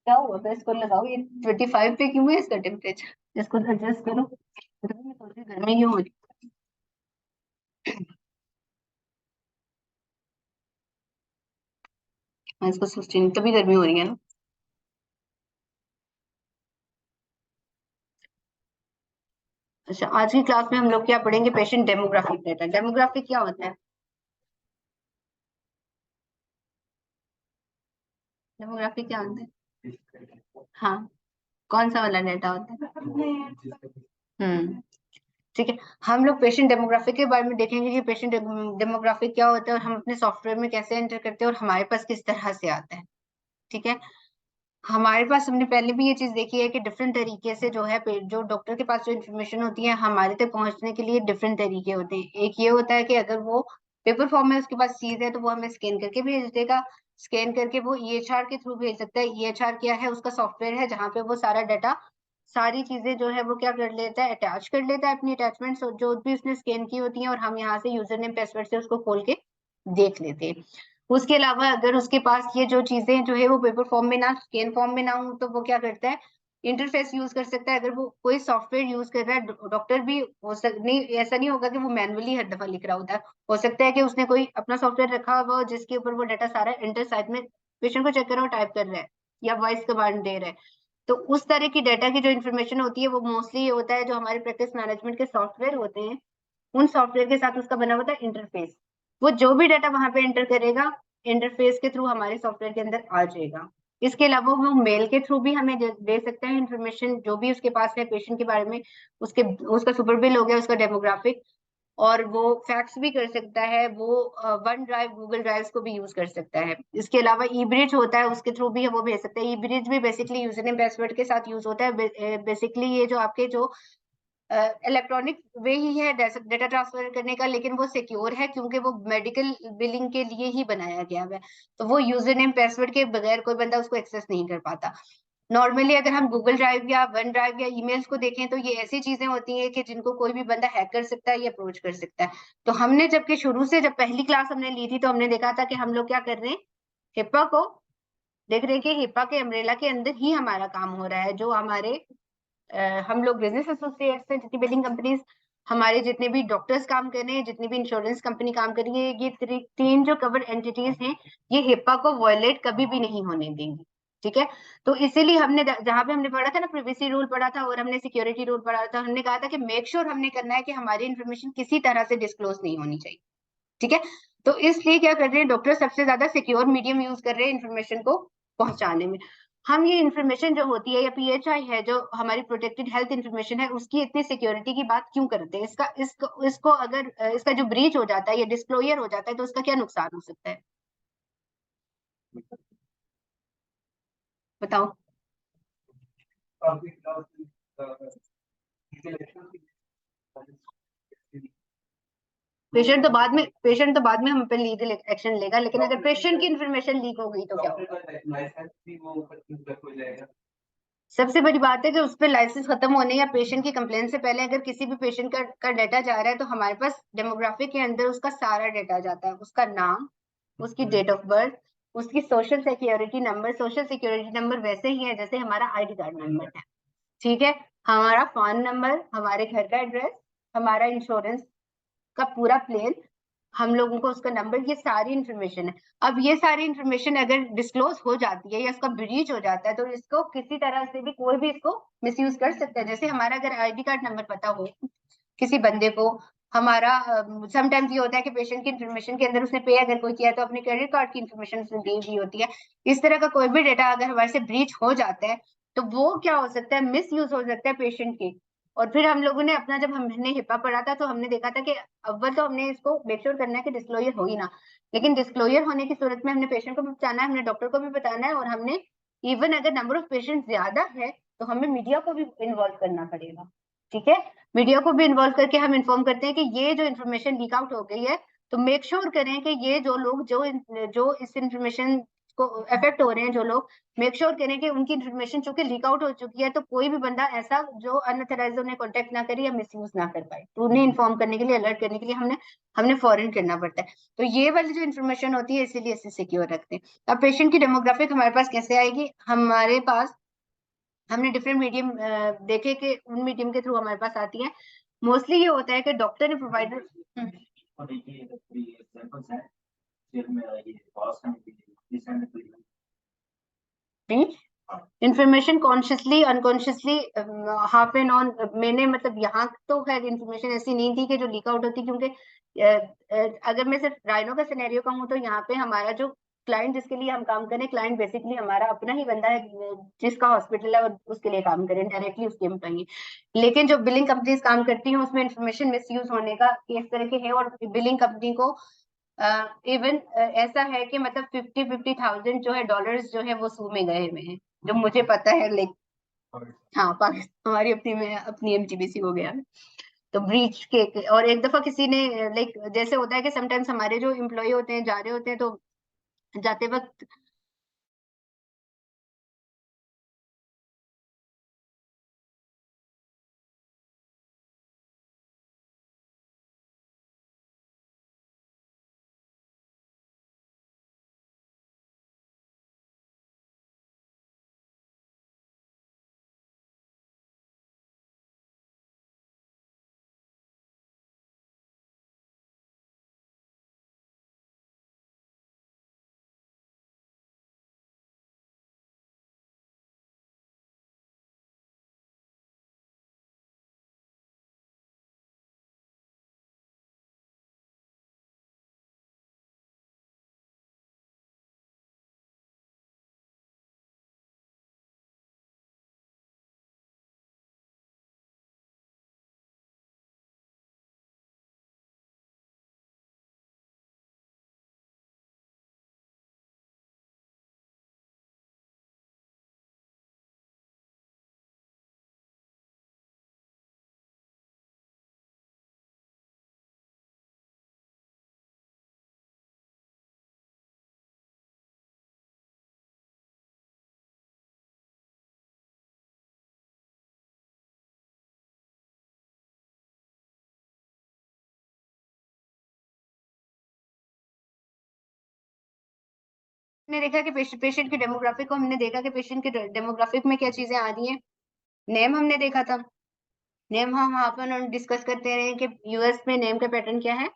क्या हुआ, तो इसको लगाओ, ये 25 पे क्यों है इसका टेम्परेचर, इसको एडजस्ट करो। तो मैं थोड़ी सी गर्मी क्यों हो रही है, इसको 16 तभी गर्मी हो रही है ना। अच्छा, आज की क्लास में हम लोग क्या पढ़ेंगे, पेशेंट डेमोग्राफिक डेटा। डेमोग्राफिक क्या होता है? डेमोग्राफिक क्या होता है? हाँ, कौन सा वाला डेटा होता है? हम्म, ठीक है। हम लोग पेशेंट डेमोग्राफिक के बारे में देखेंगे कि पेशेंट डेमोग्राफिक क्या होता है, और हम अपने सॉफ्टवेयर में कैसे एंटर करते हैं, और हमारे पास किस तरह से आता है। ठीक है। हमारे पास, हमने पहले भी ये चीज देखी है कि डिफरेंट तरीके से जो है जो डॉक्टर के पास जो इन्फॉर्मेशन होती है हमारे तक पहुंचने के लिए डिफरेंट तरीके होते हैं। एक ये होता है कि अगर वो पेपर फॉर्म में उसके पास चीज है तो वो हमें स्कैन करके भेज देगा। स्कैन करके वो ईएचआर के थ्रू भेज सकता है। ईएचआर क्या है? उसका सॉफ्टवेयर है जहाँ पे वो सारा डाटा, सारी चीजें जो है वो क्या कर लेता है, अटैच कर लेता है अपनी अटैचमेंट्स जो भी उसने स्कैन की होती है, और हम यहाँ से यूजर नेम पासवर्ड से उसको खोल के देख लेते हैं। उसके अलावा अगर उसके पास ये जो चीजें जो है वो पेपर फॉर्म में ना, स्कैन फॉर्म में ना हो, तो वो क्या करता है, इंटरफेस यूज कर सकता है। अगर वो कोई सॉफ्टवेयर यूज कर रहा है, डॉक्टर भी नहीं, ऐसा नहीं होगा कि वो मैनुअली हर दफा लिख रहा होता है। हो सकता है कि उसने कोई अपना सॉफ्टवेयर रखा हुआ हो जिसके ऊपर वो डाटा सारा इंटर साइड में पेशेंट को चेक कर रहा हो, टाइप कर रहा है या वॉइस कमांड दे रहा है। तो उस तरह की डाटा की जो इन्फॉर्मेशन होती है वो मोस्टली होता है जो हमारे प्रैक्टिस मैनेजमेंट के सॉफ्टवेयर होते हैं, उन सॉफ्टवेयर के साथ उसका बना होता है इंटरफेस। वो जो भी डाटा वहां पे एंटर करेगा, इंटरफेस के थ्रू हमारे सॉफ्टवेयर के अंदर आ जाएगा। इसके अलावा वो मेल के थ्रू भी हमें दे सकता है इन्फॉर्मेशन जो भी उसके पास है पेशेंट के बारे में। उसके, उसका सुपर बिल हो गया, उसका डेमोग्राफिक। और वो फैक्स भी कर सकता है, वो वन ड्राइव, गूगल ड्राइव्स को भी यूज कर सकता है। इसके अलावा ई ब्रिज होता है, उसके थ्रू भी वो भेज सकता है। ई ब्रिज भी बेसिकली यूजर नेम पासवर्ड के साथ यूज होता है। बेसिकली ये जो आपके जो इलेक्ट्रॉनिक वे ही है डेटा ट्रांसफर करने का, लेकिन वो सिक्योर है क्योंकि वो मेडिकल बिलिंग के लिए ही बनाया गया है। तो वो यूजर नेम पासवर्ड के बगैर कोई बंदा उसको एक्सेस नहीं कर पाता। नॉर्मली अगर हम गूगल ड्राइव या वन ड्राइव या ईमेल्स को देखें तो ये ऐसी चीजें होती हैं कि जिनको कोई भी बंदा हैक कर सकता है या अप्रोच कर सकता है। तो हमने जबकि शुरू से जब पहली क्लास हमने ली थी तो हमने देखा था कि हम लोग क्या कर रहे हैं, हिप्पा को देख रहे हैं कि हिप्पा के अम्ब्रेला के अंदर ही हमारा काम हो रहा है। जो हमारे हम लोग बिजनेस एसोसिएट्स हैं, जितनी बिलिंग कंपनीज, हमारे जितने भी डॉक्टर्स काम कर रहे हैं, जितनी भी इंश्योरेंस कंपनी काम कर रही है, ये तीन जो कवर एंटिटीज हैं, ये हिप्पा को वायलेट कभी भी नहीं होने देंगी। ठीक है। तो इसीलिए हमने जहां पे हमने पढ़ा था ना, प्रिवेसी रूल पढ़ा था और हमने सिक्योरिटी रूल पढ़ा था, हमने कहा था कि मेक श्योर हमने करना है कि हमारी इन्फॉर्मेशन किसी तरह से डिस्क्लोज नहीं होनी चाहिए। ठीक है। तो इसलिए क्या कर रहे हैं, डॉक्टर सबसे ज्यादा सिक्योर मीडियम यूज कर रहे हैं इन्फॉर्मेशन को पहुंचाने में। हम ये इन्फॉर्मेशन जो होती है या पीएचआई है जो हमारी प्रोटेक्टेड हेल्थ इन्फॉर्मेशन है, उसकी इतनी सिक्योरिटी की बात क्यों करते हैं? इसको अगर इसका जो ब्रीच हो जाता है या डिस्क्लोजर हो जाता है तो उसका क्या नुकसान हो सकता है, बताओ। पेशेंट तो बाद में हम पे लीगल एक्शन लेगा, लेकिन अगर पेशेंट की इन्फॉर्मेशन लीक हो गई तो क्या होगा? सबसे बड़ी बात है कि उस पर लाइसेंस खत्म होने या पेशेंट की कंप्लेन से पहले अगर किसी भी पेशेंट का डाटा जा रहा है तो हमारे पास डेमोग्राफिक के अंदर उसका सारा डाटा जाता है। उसका नाम, उसकी डेट ऑफ बर्थ, उसकी social security number. Social security number वैसे ही है जैसे हमारा आईडी कार्ड नंबर है। ठीक है। हमारा फोन नंबर, हमारे घर का एड्रेस, हमारा इंश्योरेंस का पूरा प्लेन, हम लोगों को उसका नंबर, ये सारी इंफॉर्मेशन है। अब ये सारी इंफॉर्मेशन अगर डिस्क्लोज हो जाती है या इसका ब्रीच हो जाता है तो इसको किसी तरह से भी कोई भी इसको मिसयूज कर सकता है। जैसे हमारा अगर आईडी कार्ड नंबर पता हो किसी बंदे को, हमारा समटाइम्स ये होता है कि पेशेंट की इन्फॉर्मेशन के अंदर उसने पे अगर कोई किया तो अपने क्रेडिट कार्ड की इन्फॉर्मेशन उसने दी हुई होती है। इस तरह का कोई भी डेटा अगर हमारे से ब्रीच हो जाता है तो वो क्या हो सकता है, मिस यूज हो सकता है पेशेंट की। और फिर हम लोगों ने अपना, जब हमने हिप्पा पढ़ा था तो हमने देखा था कि अव्वल तो हमने इसको मेक श्योर करना है कि डिस्क्लोजर हो ही ना, लेकिन डिस्क्लोजर होने की सूरत में हमने पेशेंट को भी बताना है, हमने डॉक्टर को भी बताना है, और हमने इवन अगर नंबर ऑफ पेशेंट ज्यादा है तो हमें मीडिया को भी इन्वॉल्व करना पड़ेगा। ठीक है। मीडिया को भी इन्वॉल्व करके हम इन्फॉर्म करते हैं कि ये जो इन्फॉर्मेशन लीक आउट हो गई है, तो मेक श्योर करें कि ये जो लोग जो जो इस इन्फॉर्मेशन को अफेक्ट हो रहे हैं जो लोग, मेक श्योर करें कि उनकी इन्फॉर्मेशन चूंकि लीक आउट हो चुकी है तो कोई भी बंदा ऐसा जो अनऑथराइज्ड उन्हें कॉन्टेक्ट ना करे या मिसयूज ना कर पाए, तो उन्हें इन्फॉर्म करने के लिए, अलर्ट करने के लिए हमने फॉरन करना पड़ता है। तो ये वाली जो इन्फॉर्मेशन होती है इसीलिए इसे सिक्योर रखते हैं। अब पेशेंट की डेमोग्राफिक हमारे पास कैसे आएगी? हमारे पास हमने डिफरेंट मीडियम देखे कि उन मीडियम के थ्रू हमारे पास आती है। मोस्टली ये होता है कि डॉक्टर ने provider information consciously unconsciously half and on, मैंने मतलब यहाँ तो खैर इंफॉर्मेशन ऐसी नहीं थी कि जो लीक आउट होती, क्योंकि अगर मैं सिर्फ राइनो का सिनेरियो कहूँ तो यहाँ पे हमारा जो क्लाइंट जिसके लिए हम काम करें, क्लाइंट बेसिकली हमारा अपना ही बंदा है जिसका हॉस्पिटल है और उसके लिए काम करें, डायरेक्टली उसके एम्प्लॉई। लेकिन जो बिलिंग कंपनीज काम करती हैं उसमें इंफॉर्मेशन मिसयूज होने का केस तरह के है, और बिलिंग कंपनी को इवन ऐसा है कि मतलब 50,000 जो है डॉलर्स जो है वो सू में गए हुए हैं, जो मुझे पता है। लाइक हाँ, पाकिस्तान हमारी अपनी में अपनी एमटीबीसी हो गया। तो ब्रीच के और एक दफा किसी ने लाइक जैसे होता है कि समटाइम्स हमारे जो एम्प्लॉय होते हैं जा रहे होते हैं, तो जाते वक्त ने देखा कि पेशेंट की डेमोग्राफिक को हमने देखा कि पेशेंट के डेमोग्राफिक में क्या चीजें आ रही हैं। नेम हमने देखा था, नेम हम वहां पर डिस्कस करते रहे कि यूएस में नेम का पैटर्न क्या है।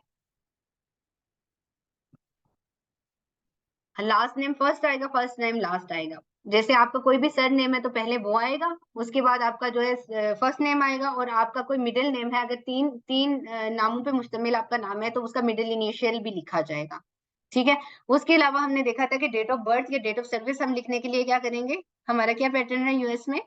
लास्ट नेम फर्स्ट आएगा, फर्स्ट नेम लास्ट आएगा। जैसे आपका कोई भी सर नेम है तो पहले वो आएगा, उसके बाद आपका जो है फर्स्ट नेम आएगा, और आपका कोई मिडिल नेम है, अगर तीन तीन नामों पे मुश्तमिल आपका नाम है तो उसका मिडिल इनिशियल भी लिखा जाएगा। ठीक है। उसके अलावा हमने देखा था कि डेट ऑफ बर्थ या डेट ऑफ सर्विस हम लिखने के लिए क्या करेंगे, हमारा क्या पैटर्न है यूएस में।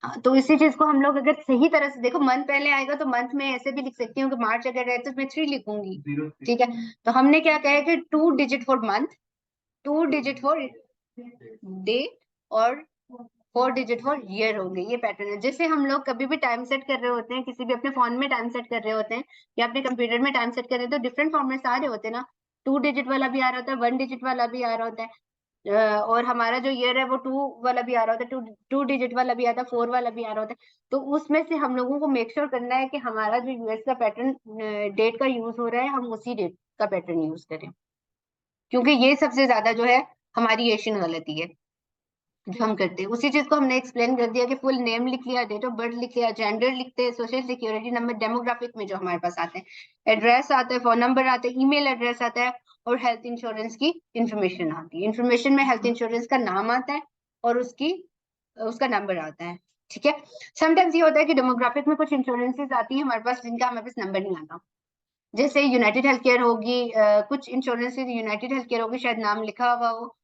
हाँ, तो इसी चीज को हम लोग अगर सही तरह से देखो, मंथ पहले आएगा तो मंथ में ऐसे भी लिख सकती हूँ कि मार्च अगर है तो मैं 3 लिखूंगी। ठीक है। तो हमने क्या कहा है कि 2 digit for month, 2 digit for day, और 4 डिजिट फॉर ईयर होंगे। ये पैटर्न है। जैसे हम लोग कभी भी टाइम सेट कर रहे होते हैं, किसी भी अपने फोन में टाइम सेट कर रहे होते हैं या अपने कंप्यूटर में टाइम सेट कर रहे हैं, तो डिफरेंट फॉर्मेट्स आ रहे होते हैं ना। 2 डिजिट वाला भी आ रहा होता है, 1 डिजिट वाला भी आ रहा होता है, और हमारा जो ईयर है वो 2 वाला भी आ रहा होता है, 2 डिजिट वाला भी आता है, 4 वाला भी आ रहा होता है। तो उसमें से हम लोगों को मेक श्योर करना है कि हमारा जो यूएस का पैटर्न डेट का यूज हो रहा है, हम उसी डेट का पैटर्न यूज करें, क्योंकि ये सबसे ज्यादा जो है हमारी एशियन गलती है जो हम करते हैं। उसी चीज को हमने एक्सप्लेन कर दिया कि फुल नेम लिख लिया, डेट ऑफ बर्थ लिख लिया, जेंडर लिखते हैं, सोशल सिक्योरिटी नंबर, डेमोग्राफिक में जो हमारे पास आते हैं, एड्रेस आता है, फोन नंबर आता है, ईमेल एड्रेस आता है, और हेल्थ इंश्योरेंस की इंफॉर्मेशन आती है। इंफॉर्मेशन में हेल्थ इंश्योरेंस का नाम आता है और उसका नंबर आता है। ठीक है। समटाइम्स ये होता है कि डेमोग्राफिक में कुछ इंश्योरेंसेज आती है हमारे पास जिनका हमारे पास नंबर नहीं आता। जैसे यूनाइटेड हेल्थ केयर होगी, कुछ इंश्योरेंसेज यूनाइटेड हेल्थ केयर होगी, शायद नाम लिखा हुआ हो,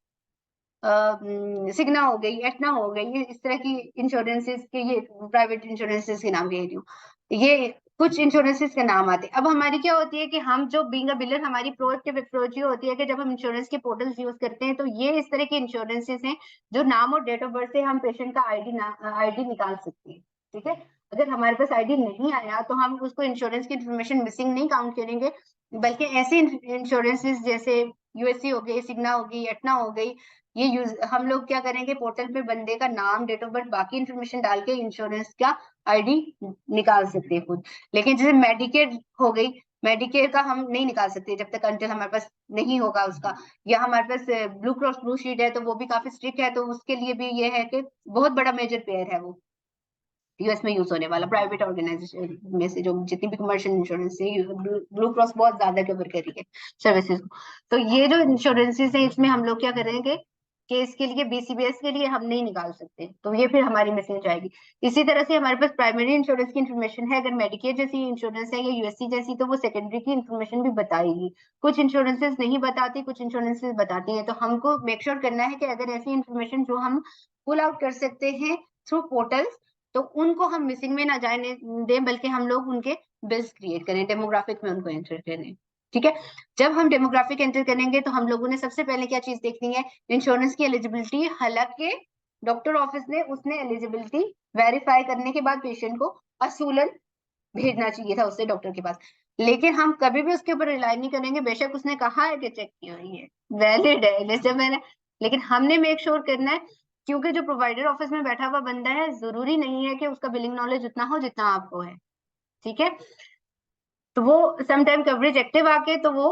सिग्ना हो गई, एटना हो गई, ये इस तरह की इंश्योरेंसेस के, ये प्राइवेट इंश्योरेंसेस के नाम कह रही हूँ, ये कुछ इंश्योरेंसेस के नाम आते हैं। अब हमारी क्या होती है कि हम जो बीइंग अ बिलर, हमारी प्रोएक्टिव अप्रोच ये होती है कि जब हम इंश्योरेंस के पोर्टल्स यूज करते हैं तो ये इस तरह के इंश्योरेंसेस हैं जो नाम और डेट ऑफ बर्थ से हम पेशेंट का आईडी निकाल सकते हैं। ठीक है। अगर हमारे पास आईडी नहीं आया तो हम उसको इंश्योरेंस की इंफॉर्मेशन मिसिंग नहीं काउंट करेंगे, बल्कि ऐसे इंश्योरेंसेस जैसे यूएससी हो गई, सिग्ना हो गई, एटना हो गई, ये यूज हम लोग क्या करेंगे, पोर्टल पे बंदे का नाम, डेट ऑफ बर्थ, बाकी इंफॉर्मेशन डाल के इंश्योरेंस का आईडी निकाल सकते हैं खुद। लेकिन जैसे मेडिकेयर हो गई, मेडिकेयर का हम नहीं निकाल सकते जब तक अंटिल हमारे पास नहीं होगा उसका, या हमारे पास ब्लू क्रॉस ब्लू शीट है तो वो भी काफी स्ट्रिक्ट है, तो उसके लिए भी ये है कि बहुत बड़ा मेजर पेयर है वो यूएस में यूज होने वाला प्राइवेट ऑर्गेनाइजेशन में से, जो जितनी भी कमर्शियल इंश्योरेंस है, ब्लू क्रॉस बहुत ज्यादा कवर कर रही है सर्विसेज को। तो ये जो इंश्योरेंसेज है इसमें हम लोग क्या करेंगे कि इसके लिए बीसीबीएस के लिए हम नहीं निकाल सकते, तो ये फिर हमारी मिसिंग जाएगी। इसी तरह से हमारे पास प्राइमरी इंश्योरेंस की इन्फॉर्मेशन है, अगर मेडिकेयर जैसी इंश्योरेंस है या यूएससी जैसी, तो वो सेकेंडरी की इन्फॉर्मेशन भी बताएगी। कुछ इंश्योरेंसेज नहीं बताती, कुछ इंश्योरेंसेज बताती है, तो हमको मेक श्योर करना है कि अगर ऐसी इन्फॉर्मेशन जो हम पुल आउट कर सकते हैं थ्रू पोर्टल्स, तो उनको हम मिसिंग में ना जाने दें, बल्कि हम लोग उनके बिल्स क्रिएट करें, डेमोग्राफिक में उनको एंटर करें। ठीक है, जब हम डेमोग्राफिक एंटर करेंगे तो हम लोगों ने सबसे पहले क्या चीज देखनी है, इंश्योरेंस की एलिजिबिलिटी। हालांकि डॉक्टर ऑफिस ने उसने एलिजिबिलिटी वेरीफाई करने के बाद पेशेंट को असूलन भेजना चाहिए था उससे डॉक्टर के पास, लेकिन हम कभी भी उसके ऊपर रिलाई नहीं करेंगे। बेशक उसने कहा है कि चेक की हुई है, वैलिड है, लिस्ट मैंने, लेकिन हमने मेक श्योर करना है, क्योंकि जो प्रोवाइडर ऑफिस में बैठा हुआ बंदा है, जरूरी नहीं है कि उसका बिलिंग नॉलेज उतना हो जितना आपको है। ठीक है, तो वो समटाइम कवरेज एक्टिव आके तो वो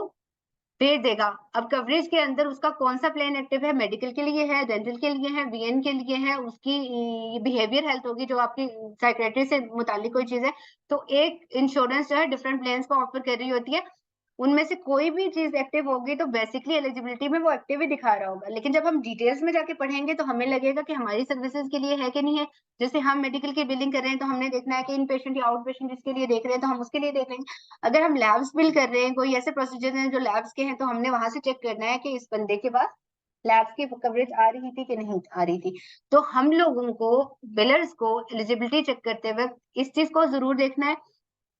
भेज देगा। अब कवरेज के अंदर उसका कौन सा प्लान एक्टिव है, मेडिकल के लिए है, डेंटल के लिए है, वीएन के लिए है, उसकी बिहेवियर हेल्थ होगी जो आपकी साइकेट्री से मुतालिक कोई चीज है, तो एक इंश्योरेंस जो है डिफरेंट प्लान्स को ऑफर कर रही होती है, उनमें से कोई भी चीज एक्टिव होगी तो बेसिकली एलिजिबिलिटी में वो एक्टिव ही दिखा रहा होगा। लेकिन जब हम डिटेल्स में जाके पढ़ेंगे तो हमें लगेगा कि हमारी सर्विसेज के लिए है कि नहीं है। जैसे हम मेडिकल की बिलिंग कर रहे हैं तो हमने देखना है कि इन पेशेंट या आउट पेशेंट जिसके लिए देख रहे हैं तो हम उसके लिए देख लेंगे। अगर हम लैब्स बिल कर रहे हैं, कोई ऐसे प्रोसीजर हैं जो लैब्स के हैं, तो हमने वहां से चेक करना है कि इस बंदे के पास लैब्स की कवरेज आ रही थी कि नहीं आ रही थी। तो हम लोगों को, बिलर्स को, एलिजिबिलिटी चेक करते वक्त इस चीज को जरूर देखना है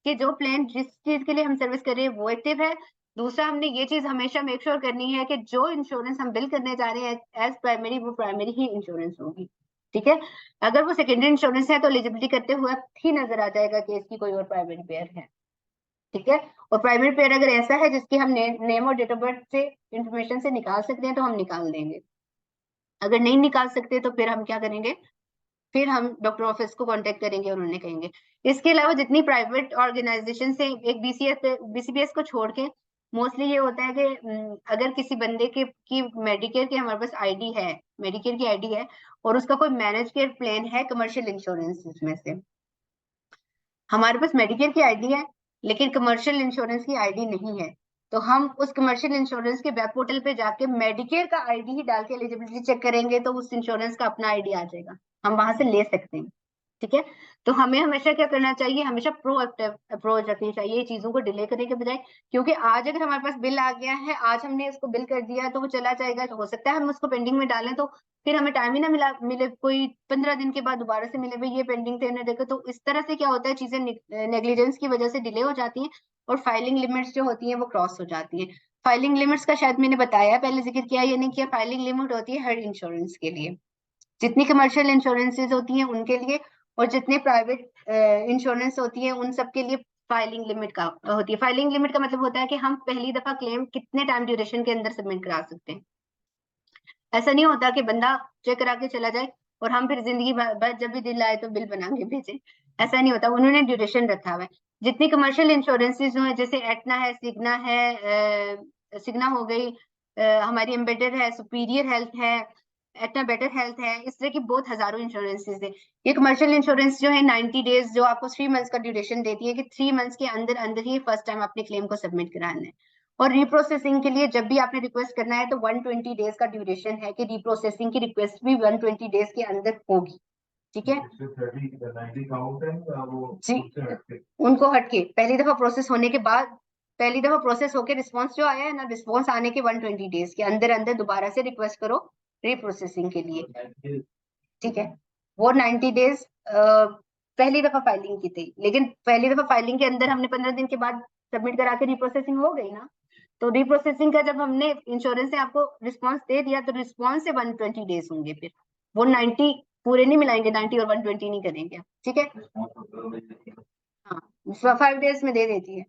कि जो प्लान जिस चीज के लिए हम सर्विस कर रहे हैं वो एक्टिव है। दूसरा, हमने ये चीज हमेशा मेक श्योर करनी है कि जो इंश्योरेंस हम बिल करने जा रहे हैं एज प्राइमरी, वो प्राइमरी ही इंश्योरेंस होगी। ठीक है, अगर वो सेकेंडरी इंश्योरेंस है तो एलिजिबिलिटी करते हुए ही नजर आ जाएगा कि इसकी कोई और प्राइमरी पेयर है। ठीक है, और प्राइमरी पेयर अगर ऐसा है जिसकी हम नेम और डेट ऑफ बर्थ से इंफॉर्मेशन से निकाल सकते हैं तो हम निकाल देंगे। अगर नहीं निकाल सकते तो फिर हम क्या करेंगे, फिर हम डॉक्टर ऑफिस को कांटेक्ट करेंगे और उन्हें कहेंगे। इसके अलावा जितनी प्राइवेट ऑर्गेनाइजेशन से एक बीसीबीएस को छोड़ के मोस्टली ये होता है कि अगर किसी बंदे के की मेडिकेयर की हमारे पास आईडी है, मेडिकेयर की आईडी है, और उसका कोई मैनेज केयर प्लान है कमर्शियल इंश्योरेंस में से, हमारे पास मेडिकेयर की आईडी है लेकिन कमर्शियल इंश्योरेंस की आईडी नहीं है, तो हम उस कमर्शियल इंश्योरेंस के वेब पोर्टल पे जाके मेडिकेयर का आईडी ही डाल के एलिजिबिलिटी चेक करेंगे तो उस इंश्योरेंस का अपना आईडी आ जाएगा, हम वहां से ले सकते हैं। ठीक है, तो हमें हमेशा क्या करना चाहिए, हमेशा प्रोएक्टिव अप्रोच रखनी चाहिए चीजों को डिले करने के बजाय। क्योंकि आज अगर हमारे पास बिल आ गया है, आज हमने इसको बिल कर दिया तो वो चला जाएगा, तो हो सकता है हम उसको पेंडिंग में डालें तो फिर हमें टाइम ही ना मिले, कोई 15 दिन के बाद दोबारा से मिले, भाई ये पेंडिंग थे ना देखो। तो इस तरह से क्या होता है, चीजें नेग्लिजेंस की वजह से डिले हो जाती हैं और फाइलिंग लिमिट्स जो होती हैं वो क्रॉस हो जाती हैं। फाइलिंग लिमिट्स का शायद मैंने बताया पहले, जिक्र किया या नहीं किया। फाइलिंग लिमिट होती है हर इंश्योरेंस के लिए, जितनी कमर्शियल इंश्योरेंसेज होती हैं उनके लिए, और जितने प्राइवेट इंश्योरेंस होती है उन सब के लिए फाइलिंग लिमिट का होती है। फाइलिंग लिमिट का मतलब होता है कि हम पहली दफा क्लेम कितने टाइम ड्यूरेशन के अंदर सबमिट करा सकते हैं। ऐसा नहीं होता कि बंदा चेक करा के चला जाए और हम फिर जिंदगी भर जब भी दिल आए तो बिल बना के भेजें, ऐसा नहीं होता। उन्होंने ड्यूरेशन रखा हुआ है। जितनी कमर्शियल इंश्योरेंसेज हुए, जैसे एटना है, सिग्ना है, सिग्ना हो गई, हमारी एम्बेडेड है, सुपीरियर हेल्थ है, एटना बेटर हेल्थ है, इस तरह की बहुत हजारों इंश्योरेंसेज है। ये कमर्शियल इंश्योरेंस जो है 90 डेज जो आपको 3 मंथ्स का ड्यूरेशन देती है कि 3 मंथ्स के अंदर अंदर ही फर्स्ट टाइम अपने क्लेम को सबमिट कराना है। और रिप्रोसेसिंग के लिए जब भी आपने रिक्वेस्ट करना है तो 120 डेज का ड्यूरेशन है कि रिप्रोसेसिंग की रिक्वेस्ट भी 120 डेज के अंदर होगी। ठीक है जी, उनको हटके पहली दफा प्रोसेस होने के बाद, पहली दफा प्रोसेस होके रिस्पांस जो आया है ना, रिस्पांस आने के 120 डेज के अंदर अंदर दोबारा से रिक्वेस्ट करो रिप्रोसेसिंग के लिए। ठीक है, वो 90 डेज पहली दफा फाइलिंग की थी, लेकिन पहली दफा फाइलिंग के अंदर हमने 15 दिन के बाद सबमिट करा के रिप्रोसेसिंग हो गई ना, तो रिप्रोसेसिंग का जब हमने इंश्योरेंस से आपको रिस्पांस दे दिया तो रिस्पांस से 120 डेज होंगे, फिर वो 90 पूरे नहीं मिलाएंगे, 90 और 120 नहीं करेंगे। ठीक है, हाँ 5 डेज में दे देती है।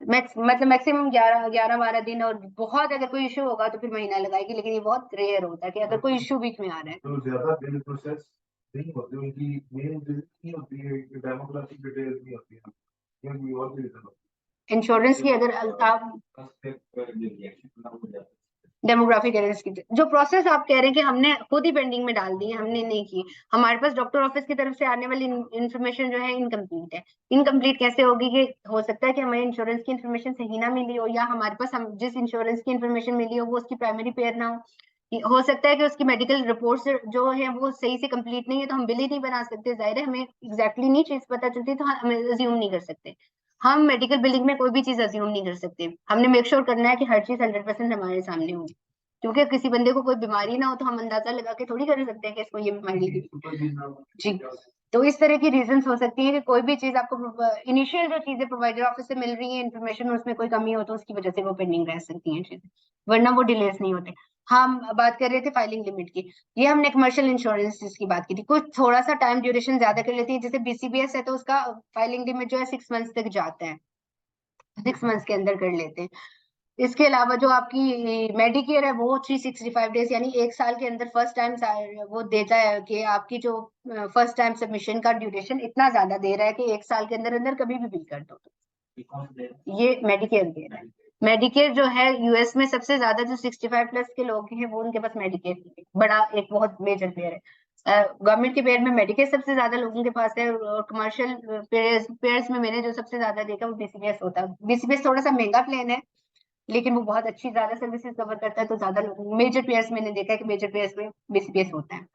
मतलब मैक्सिमम 11-12 दिन, और बहुत अगर कोई इशू होगा तो फिर महीना लगाएगी, लेकिन ये बहुत रेयर होता है कि अगर कोई इशू बीच में आ रहा है। तो ज्यादा बिल प्रोसेस नहीं होती, उनकी मेन नहीं होती है, डेमोग्राफिक डिटेल्स नहीं होती है, क्योंकि और भी रीजन होती है। इंश्योरेंस की अगर आप डेमोग्राफिक एरर्स की जो प्रोसेस आप कह रहे हैं कि हमने खुद ही पेंडिंग में डाल दी है, हमने नहीं की। हमारे पास डॉक्टर ऑफिस की तरफ से आने वाली इन्फॉर्मेशन जो है इनकम्प्लीट है। इनकम्प्लीट कैसे होगी कि हो सकता है कि हमें इंश्योरेंस की इन्फॉर्मेशन सही ना मिली हो, या हमारे पास हम जिस इंश्योरेंस की इन्फॉर्मेशन मिली हो वो उसकी प्राइमरी पेयर ना हो सकता है कि उसकी मेडिकल रिपोर्ट्स जो है वो सही से कंप्लीट नहीं है, तो हम बिल ही नहीं बना सकते। जाहिर है हमें एग्जैक्टली नहीं चीज पता चलती तो हम अज्यूम नहीं कर सकते। हम मेडिकल बिलिंग में कोई भी चीज अज्यूम नहीं कर सकते। हमने मेक श्योर करना है कि हर चीज 100% हमारे सामने हो, क्योंकि किसी बंदे को कोई बीमारी ना हो तो हम अंदाजा लगा के थोड़ी कर सकते हैं कि इसको ये बीमारी जी। तो इस तरह की रीजंस हो सकती है कि कोई भी चीज आपको इनिशियल जो चीजें प्रोवाइडर ऑफिस से मिल रही है इन्फॉर्मेशन, उसमें कोई कमी हो तो उसकी वजह से वो पेंडिंग रह सकती है चीजें, वरना वो डिलेस नहीं होते। हम बात कर रहे थे फाइलिंग लिमिट की। ये हमने कमर्शियल इंश्योरेंस की बात की थी, कुछ थोड़ा सा टाइम ड्यूरेशन ज्यादा कर लेती है, जैसे बीसीबीएस है तो उसका फाइलिंग लिमिट जो है 6 मंथ्स तक जाता है, 6 मंथ्स के अंदर कर लेते हैं। इसके अलावा जो आपकी मेडिकेयर है वो 365 डेज, यानी 1 साल के अंदर फर्स्ट टाइम वो देता है कि आपकी जो फर्स्ट टाइम सबमिशन का ड्यूरेशन इतना ज्यादा दे रहा है कि 1 साल के अंदर अंदर कभी भी बिल कर दो। ये मेडिकेयर दे रहा है। मेडिकेयर जो है यूएस में सबसे ज्यादा जो 65+ के लोग हैं वो उनके पास मेडिकेयर बड़ा एक बहुत मेजर पेयर है। गवर्नमेंट के पेयर में मेडिकेयर सबसे ज्यादा लोगों के पास है, और कमर्शियल पेयर्स में मैंने जो सबसे ज्यादा देखा वो बीसीबीएस होता है। बीसीबीएस थोड़ा सा महंगा प्लान है, लेकिन वो बहुत अच्छी ज्यादा सर्विसेज कवर करता है, तो ज्यादा मेजर पेयर्स मैंने देखा है कि मेजर पेयर्स में बीसीपीएस होता है।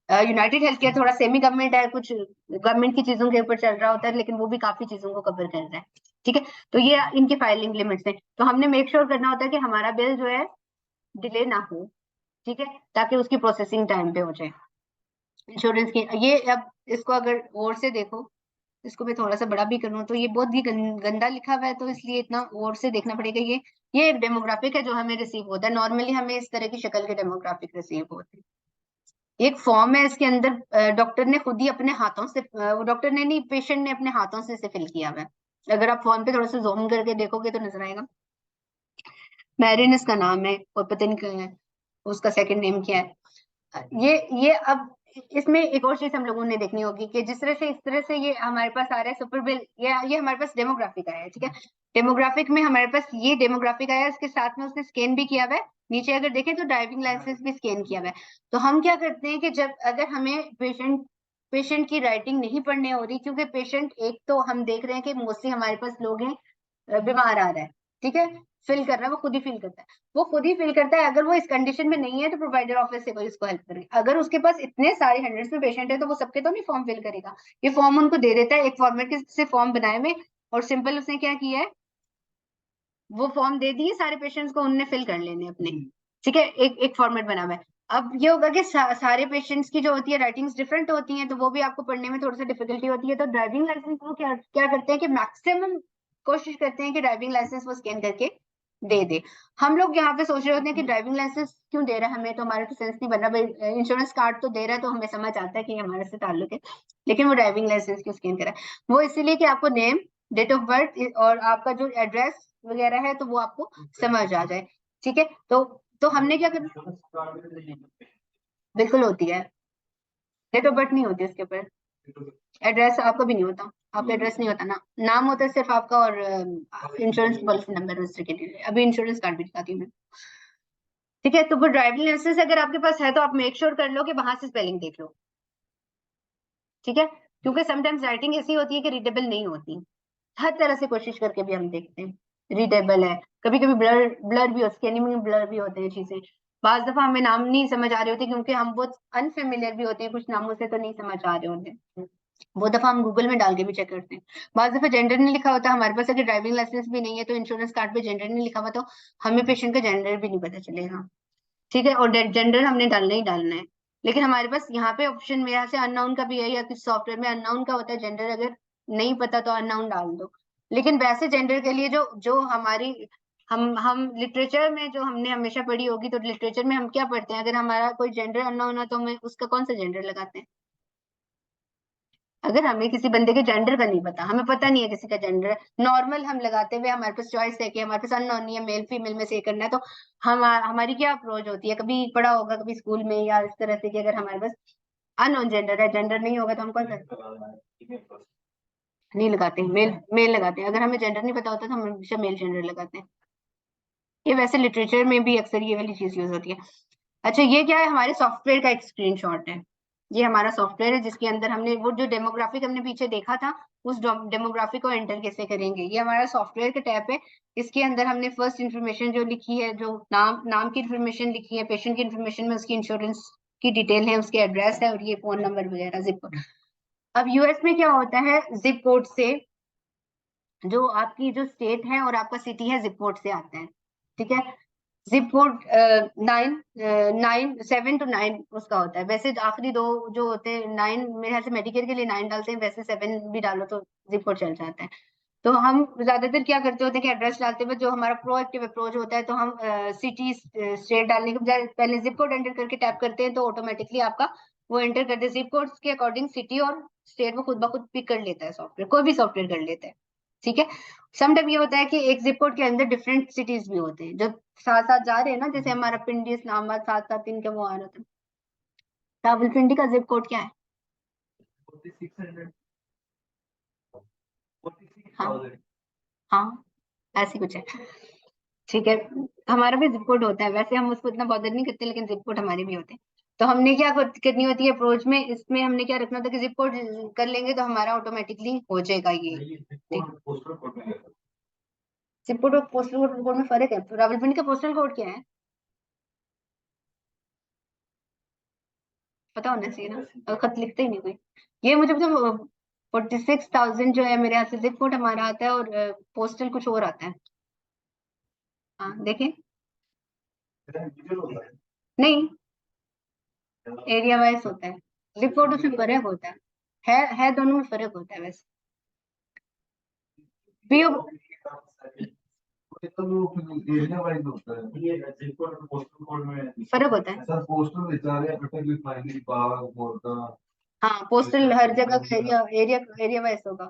यूनाइटेड हेल्थ केयर थोड़ा सेमी गवर्नमेंट है, कुछ गवर्नमेंट की चीजों के ऊपर चल रहा होता है, लेकिन वो भी काफी चीजों को कवर कर रहा है। ठीक है, तो ये इनकी फाइलिंग लिमिट्स है। तो हमने मेक श्योर करना होता है कि हमारा बिल जो है डिले ना हो, ठीक है, ताकि उसकी प्रोसेसिंग टाइम पे हो जाए। इंश्योरेंस की ये, अब इसको अगर और से देखो, इसको मैं थोड़ा सा बड़ा भी करूँ तो ये बहुत ही गंदा लिखा हुआ है, तो इसलिए इतना और से देखना पड़ेगा। ये एक डेमोग्राफिक है जो हमें रिसीव होता है। नॉर्मली हमें इस तरह की शक्ल के डेमोग्राफिक रिसीव होते हैं। एक फॉर्म है, इसके अंदर डॉक्टर ने खुद ही अपने हाथों से, डॉक्टर ने नहीं, पेशेंट ने अपने हाथों से इसे फिल किया हुआ है। अगर आप फॉर्म पे थोड़ा सा जूम करके देखोगे तो नजर आएगा। मैरिन इसका नाम है, और पता नहीं क्या है उसका सेकंड नेम क्या है। ये अब इसमें एक और चीज हम लोगों ने देखनी होगी कि जिस तरह से इस तरह से ये हमारे पास आ रहा है सुपर बिल, ये हमारे पास डेमोग्राफिक आया है। ठीक है, डेमोग्राफिक में हमारे पास ये डेमोग्राफिक आया, इसके साथ में उसने स्कैन भी किया हुआ है। नीचे अगर देखें तो ड्राइविंग लाइसेंस भी स्कैन किया हुआ है। तो हम क्या करते हैं कि जब अगर हमें पेशेंट की राइटिंग नहीं पढ़ने हो रही, क्योंकि पेशेंट एक तो हम देख रहे हैं कि मोस्टली हमारे पास लोग हैं बीमार आ रहा है, ठीक है, फिल कर रहा है, वो खुद ही फिल करता है, वो खुद ही फिल करता है। अगर वो इस कंडीशन में नहीं है तो प्रोवाइडर ऑफिस से कोई उसको हेल्प करे। अगर उसके पास इतने सारे हंड्रेड्स में पेशेंट है तो वो सबके तो नहीं फॉर्म फिल करेगा, ये फॉर्म उनको दे देता है एक फॉर्मेट के से फॉर्म बनाए हुए, और सिंपल उसने क्या किया है, वो फॉर्म दे दिए सारे पेशेंट्स को, उनने फिल कर लेने अपने। ठीक है, एक एक फॉर्मेट बना हुआ है। अब ये होगा कि सारे पेशेंट्स की जो होती है राइटिंग्स डिफरेंट होती हैं, तो वो भी आपको पढ़ने में थोड़ा सा डिफिकल्टी होती है। तो ड्राइविंग लाइसेंस वो क्या क्या करते हैं कि मैक्सिमम कोशिश करते हैं कि ड्राइविंग लाइसेंस वो स्कैन करके दे दे। हम लोग यहाँ पे सोच रहे होते हैं कि ड्राइविंग लाइसेंस क्यों दे रहा है हमें, तो हमारे तो सेंस नहीं बनना भाई, इंश्योरेंस कार्ड तो दे रहा है तो हमें समझ आता है कि हमारे से ताल्लुक है, लेकिन वो ड्राइविंग लाइसेंस क्यों स्कैन करा है? वो इसीलिए कि आपको नेम, डेट ऑफ बर्थ और आपका जो एड्रेस वगैरह है तो वो आपको समझ आ जाए। ठीक है, तो हमने क्या करना, बिल्कुल होती है, डेट ऑफ बर्थ नहीं होती उसके ऊपर, एड्रेस आपका भी नहीं होता, आपका एड्रेस नहीं होता ना, नाम होता है सिर्फ आपका, और इंश्योरेंस पॉलिसी नंबर उस तरह के। अभी इंश्योरेंस कार्ड भी दिखाती हूँ मैं। ठीक है, तो वो ड्राइविंग लाइसेंस अगर आपके पास है तो आप मेक श्योर कर लो कि वहां से स्पेलिंग देख लो। ठीक है, क्योंकि समटाइम्स राइटिंग ऐसी होती है कि रीडेबल नहीं होती, हर तरह से कोशिश करके भी हम देखते हैं रीडेबल है, कभी कभी ब्लर ब्लर भी होती है, में ब्लर भी होते हैं चीजें। बाज दफा हमें नाम नहीं समझ आ रहे होते क्योंकि हम बहुत अनफेमिलियर भी होते हैं, कुछ नामों से तो नहीं समझ आ रहे होते, वो दफा हम गूगल में डाल के भी चेक करते हैं। बाज दफा जेंडर नहीं लिखा होता हमारे पास, अगर ड्राइविंग लाइसेंस भी नहीं है तो इंश्योरेंस कार्ड पे जेंडर नहीं लिखा हुआ तो हमें पेशेंट का जेंडर भी नहीं पता चलेगा। ठीक है, और जेंडर हमने डालना ही डालना है। लेकिन हमारे पास यहाँ पे ऑप्शन मेरे यहाँ से अननाउन का भी है, या किसी सॉफ्टवेयर में अननाउन का होता है जेंडर, अगर नहीं पता तो अननाउन डाल दो। लेकिन वैसे जेंडर के लिए जो जो हमारी हम लिटरेचर में जो हमने हमेशा पढ़ी होगी, तो लिटरेचर में हम क्या पढ़ते हैं, अगर हमारा कोई जेंडर अननोन है तो हमें उसका कौन सा जेंडर लगाते हैं, अगर हमें किसी बंदे के जेंडर का नहीं पता, हमें पता नहीं है किसी का जेंडर, नॉर्मल हम लगाते हुए हमारे पास चॉइस है कि हमारे पास अननोन है, मेल फीमेल में से करना है, तो हमारी क्या अप्रोच होती है, कभी पढ़ा होगा कभी स्कूल में या इस तरह से कि अगर हमारे पास अननोन जेंडर है, जेंडर नहीं होगा तो हम कौन सा नहीं लगाते, मेल मेल लगाते हैं। अगर हमें जेंडर नहीं पता होता तो हम हमेशा मेल जेंडर लगाते हैं। ये वैसे लिटरेचर में भी अक्सर ये वाली चीज यूज होती है। अच्छा, ये क्या है, हमारे सॉफ्टवेयर का एक स्क्रीनशॉट है। ये हमारा सॉफ्टवेयर है जिसके अंदर हमने वो जो डेमोग्राफिक हमने पीछे देखा था, उस डेमोग्राफिक को एंटर कैसे करेंगे, ये हमारा सॉफ्टवेयर का टैब है। इसके अंदर हमने फर्स्ट इन्फॉर्मेशन जो लिखी है, जो नाम की इन्फॉर्मेशन लिखी है, पेशेंट की इन्फॉर्मेशन में उसकी इंश्योरेंस की डिटेल है, उसके एड्रेस है और ये फोन नंबर वगैरह, जिप कोड। अब यूएस में क्या होता है, जिप कोड से जो आपकी जो स्टेट है और आपका सिटी है, जिप कोड से आता है। ठीक है, जिप कोड 7 to 9 उसका होता है। वैसे आखिरी दो जो होते हैं 9, मेरे ख्याल से मेडिकेयर के लिए 9 डालते हैं, वैसे 7 भी डालो तो जिप कोड चल जाता है। तो हम ज्यादातर क्या करते होते हैं कि एड्रेस डालते हुए जो हमारा प्रोएक्टिव अप्रोच होता है, तो हम सिटी स्टेट डालने के बजाय पहले जिप कोड एंटर करके टैप करते हैं, तो ऑटोमेटिकली आपका वो एंटर करते हैं जिप कोड के अकॉर्डिंग, सिटी और स्टेट वो खुद ब खुद पिक कर लेता है, सॉफ्टवेयर कोई भी सॉफ्टवेयर कर लेता है। ठीक है, समटाइम ये होता है कि एक जिप कोड के अंदर डिफरेंट सिटीज भी होते हैं जो साथ साथ जा रहे हैं ना, जैसे हमारा पिंडी इस्लामाबाद साथ साथ इनके वो आ रहे थे। रावलपिंडी का जिप कोड क्या है? 4600 हाँ 46,000। हाँ, ऐसी कुछ है। ठीक है, हमारा भी जिप कोड होता है, वैसे हम उसको इतना बॉदर नहीं करते, लेकिन जिप कोड हमारे भी होते हैं। तो हमने क्या करनी होती है अप्रोच में, इसमें हमने क्या रखना होता है कि जिप कोड कर लेंगे तो हमारा ऑटोमेटिकली हो जाएगा ये। पोस्टल कोड में जिप कोड और पोस्टल कोड में फर्क है। रावलपिंडी का पोस्टल कोड क्या है, पता होना चाहिए ना, खत लिखते ही नहीं कोई। ये मुझे तो 46,000 जो है मेरे यहाँ से जिप कोड हमारा आता है, और पोस्टल कुछ और आता है। हाँ देखें, डिजिटल होता है। नहीं, एरिया वाइज होता है। जिप कोड उसमें फर्क होता है दोनों में फर्क होता है वैसे। पीओ तो वो एरिया वाइज होता है, ये जिप कोड और पोस्टल कोड में फर्क होता है। सर पोस्टल बेचारे अटक रिफाइनरी बाग मोरका हाँ, पोस्टल हर जगह का एरिया एरिया एरिया वाइज होगा।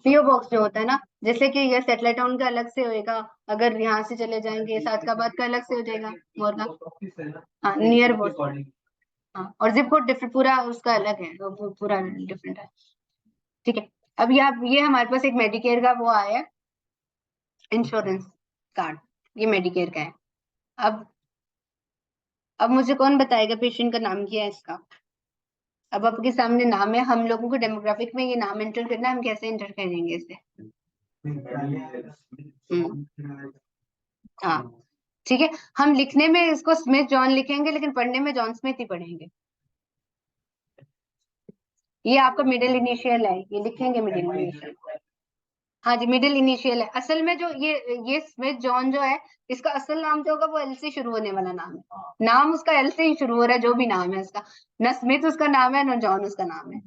पीओ बॉक्स जो होता है ना, जैसे कि ये सेटेलाइट टाउन का अलग से होएगा, अगर यहाँ से चले जाएंगे सादकाबाद का अलग से हो जाएगा, मोरगा। हाँ, नियर पोस्ट। हाँ, और जिप कोड डिफरेंट पूरा उसका अलग है, वो पूरा डिफरेंट है। ठीक है, अब ये हमारे पास एक मेडिकेयर का वो आया है, इंश्योरेंस कार्ड, ये मेडिकेयर का है। अब अब मुझे कौन बताएगा पेशेंट का नाम क्या है इसका? अब आपके सामने नाम है, हम लोगों को डेमोग्राफिक में ये नाम एंटर करना है, हम कैसे एंटर करेंगे इसे? हाँ ठीक है, हम लिखने में इसको स्मिथ जॉन लिखेंगे, लेकिन पढ़ने में जॉन स्मिथ ही पढ़ेंगे। ये आपका मिडिल इनिशियल है, ये लिखेंगे मिडिल इनिशियल। हाँ जी, मिडिल इनिशियल है। असल में जो ये स्मिथ जॉन जो है, इसका असल नाम जो होगा वो एल से शुरू होने वाला नाम है। नाम उसका एल से ही शुरू हो रहा है, जो भी नाम है उसका, न स्मिथ उसका नाम है न जॉन उसका नाम है।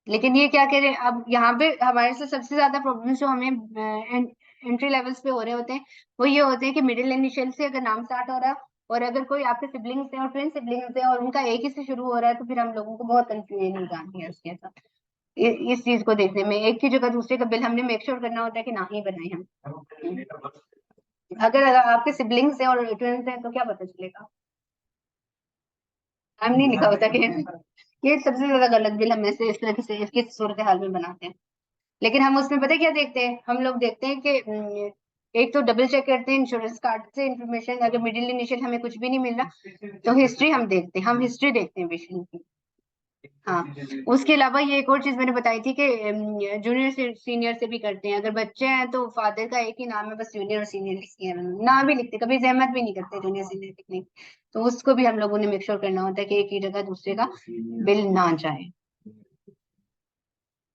लेकिन ये क्या कह रहे हैं, अब यहाँ पे हमारे से सबसे ज्यादा प्रॉब्लम्स जो हमें एंट्री लेवल्स पे हो रहे होते हैं, वो ये होते हैं कि मिडिल इनिशियल से अगर नाम स्टार्ट हो रहा है, और अगर कोई आपके सिबलिंग्स हैं और ट्विन सिबलिंग्स हैं और उनका एक ही से शुरू हो रहा है, तो फिर हम लोगों को बहुत कंफ्यूजन हो जाती है उसके साथ। इस चीज को देखने में एक की जगह दूसरे का बिल हमने मेक श्योर करना होता है कि ना ही बनाए हम। अगर आपके सिबलिंग्स हैं और ट्विन्स हैं तो क्या पता चलेगा, नाम नहीं लिखा होता कि ये सबसे ज्यादा गलत बिल हम ऐसे इस तरह से इसकी सूरत हाल में बनाते हैं। लेकिन हम उसमें पता है क्या देखते हैं, हम लोग देखते हैं कि एक तो डबल चेक करते हैं इंश्योरेंस कार्ड से इंफॉर्मेशन, अगर मिडिल इनिशियल हमें कुछ भी नहीं मिल रहा तो हिस्ट्री हम देखते हैं, हम हिस्ट्री देखते हैं पेशेंट की। हाँ, उसके अलावा ये एक और चीज मैंने बताई थी कि जूनियर से सीनियर से भी करते हैं। अगर बच्चे हैं तो फादर का एक ही नाम है, बस जूनियर और सीनियर लिखते हैं, नाम भी लिखते, कभी जहमत भी नहीं करते जूनियर सीनियर लिखने की। तो उसको भी हम लोगों ने मेक श्योर करना होता है कि एक ही जगह दूसरे का बिल ना जाए।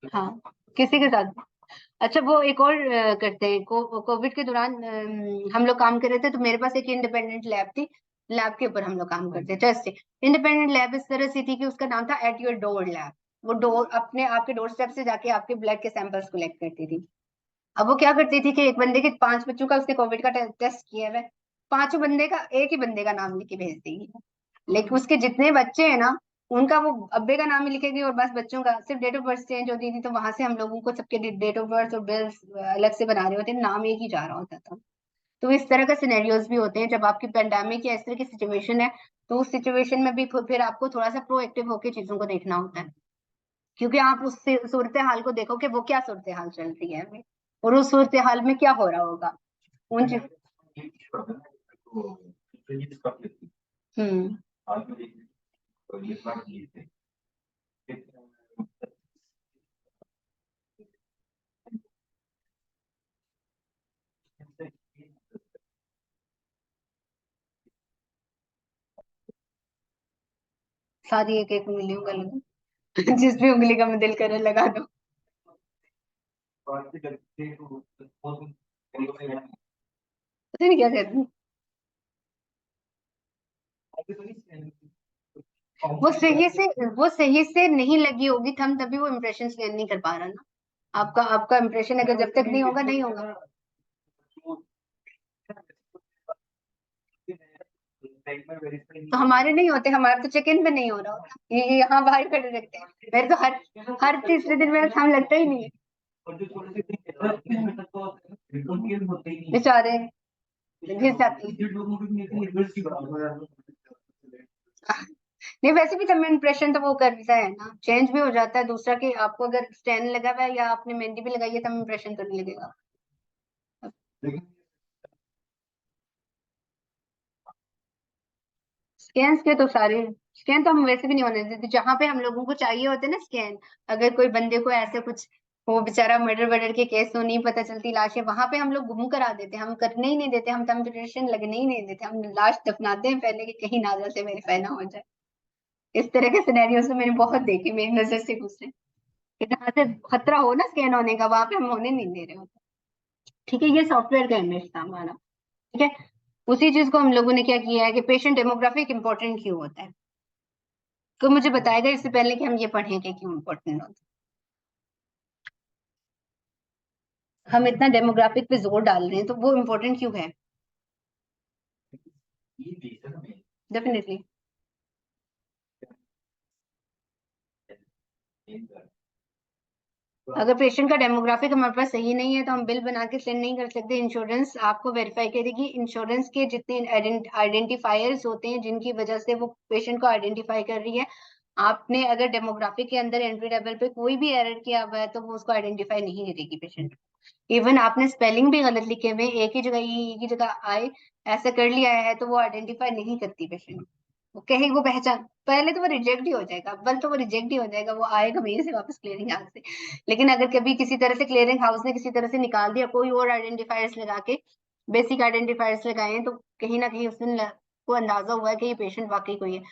हाँ, किसी के साथ। अच्छा, वो एक और करते हैं, कोविड के दौरान हम लोग काम कर रहे थे, तो मेरे पास एक इंडिपेंडेंट लैब थी, लैब के ऊपर हम लोग काम करते थे। जैसे इंडिपेंडेंट लैब इस तरह से थी कि उसका नाम था एट योर डोर लैब। वो डोर अपने आपके डोर स्टेप से जाके आपके ब्लड के सैंपल्स कलेक्ट करती थी। अब वो क्या करती थी कि एक बंदे के 5 बच्चों का उसने कोविड का टेस्ट किया है, 5 बंदे का एक ही बंदे का नाम लिख के भेज देगी, लेकिन उसके जितने बच्चे हैं ना, उनका वो अब्बे का नाम ही लिखेगी और बस बच्चों का सिर्फ डेट ऑफ बर्थ चेंज होती थी, तो वहां से हम लोगों को सबके डेट ऑफ बर्थ और बिल्स अलग से बना रहे होते हैं, नाम एक ही जा रहा होता था। तो इस तरह का सिनेरियोज भी होते हैं जब आपकी पेंडेमिक या इस तरह की सिचुएशन है, तो उस सिचुएशन में भी फिर आपको थोड़ा सा प्रोएक्टिव होकर चीजों को देखना होता है, क्योंकि आप उस सूरत हाल को देखो कि वो क्या सूरत हाल चल रही है अभी, और उस सूरत हाल में क्या हो रहा होगा उन चीज। हम्म। सारी एक एक उंगलियों का लगा जिस भी उंगली का मैं दिल करे लगा दो। पता नहीं क्या कहते हैं। वो सही से नहीं लगी होगी थम, तभी वो इम्प्रेशन स्कैन नहीं कर पा रहा ना। आपका आपका इम्प्रेशन अगर जब तक नहीं होगा नहीं होगा। तो हमारे नहीं होते, हमारे तो चेक इन पे नहीं हो रहा होता, ये यहाँ बाहर खड़े रखते हैं, मेरे तो हर तीसरे दिन मेरा थम लगता ही नहीं है। बेचारे घिस जाती है। नहीं वैसे भी थंब इम्प्रेशन तो वो करता है ना, चेंज भी हो जाता है दूसरा, कि आपको अगर स्टैन लगा हुआ है या आपने मेहंदी भी लगाई है थंब इम्प्रेशन तो नहीं लगेगा। स्कैन के तो सारे स्कैन तो हम वैसे भी नहीं होने देते जहां पे हम लोगों को चाहिए होते ना स्कैन। अगर कोई बंदे को ऐसे कुछ वो बेचारा मर्डर वर्डर के केस तो नहीं पता चलती लाश है, वहां पे हम लोग गुम करा देते, हम करने ही नहीं देते, हम कंप्यूटेशन लगने ही नहीं देते, हम लाश दफनाते हैं पहले कि कहीं नाजा से वेरीफाई ना हो जाए। इस तरह के सिनेरियोस में मैंने बहुत देखे, मेरी नजर से गुजरे कि जहाँ से खतरा हो ना स्कैन होने का, वहां पे हम होने नहीं दे रहे होते। ठीक है, ये सॉफ्टवेयर का इमेज था हमारा। ठीक है, उसी चीज को हम लोगों ने क्या किया है कि पेशेंट डेमोग्राफिक इंपॉर्टेंट क्यों होता है, तो मुझे बताएगा इससे पहले कि हम ये पढ़ें कि क्यों इम्पोर्टेंट होता है। हम इतना डेमोग्राफिक पे जोर डाल रहे हैं तो वो इम्पोर्टेंट क्यों है। डेफिनेटली। अगर पेशेंट का डेमोग्राफिक हमारे पास सही नहीं है तो हम बिल बना के सेंड नहीं कर सकते, इंश्योरेंस आपको वेरीफाई करेगी, इंश्योरेंस के जितने आइडेंटिफायर्स होते हैं जिनकी वजह से वो पेशेंट को आइडेंटिफाई कर रही है, आपने अगर डेमोग्राफिक के अंदर एंट्री लेवल पे कोई भी एरर किया हुआ है तो वो उसको आइडेंटिफाई नहीं करेगी पेशेंट। इवन आपने स्पेलिंग भी गलत लिखे हुए, एक ही जगह ई एक ही जगह आई ऐसा कर लिया है तो वो आइडेंटिफाई नहीं करती पेशेंट। वो कहेगी, वो पहचान पहले तो वो रिजेक्ट ही हो जाएगा, अव्वल तो वो रिजेक्ट ही हो जाएगा, वो आएगा मेरे से वापस क्लियरिंग हाउस से। लेकिन अगर कभी किसी तरह से क्लियरिंग हाउस ने किसी तरह से निकाल दिया कोई और आइडेंटिफायर्स लगा के, बेसिक आइडेंटिफायर्स लगाए तो कहीं ना कहीं उसने को अंदाजा हुआ है कि ये पेशेंट वाकई कोई है।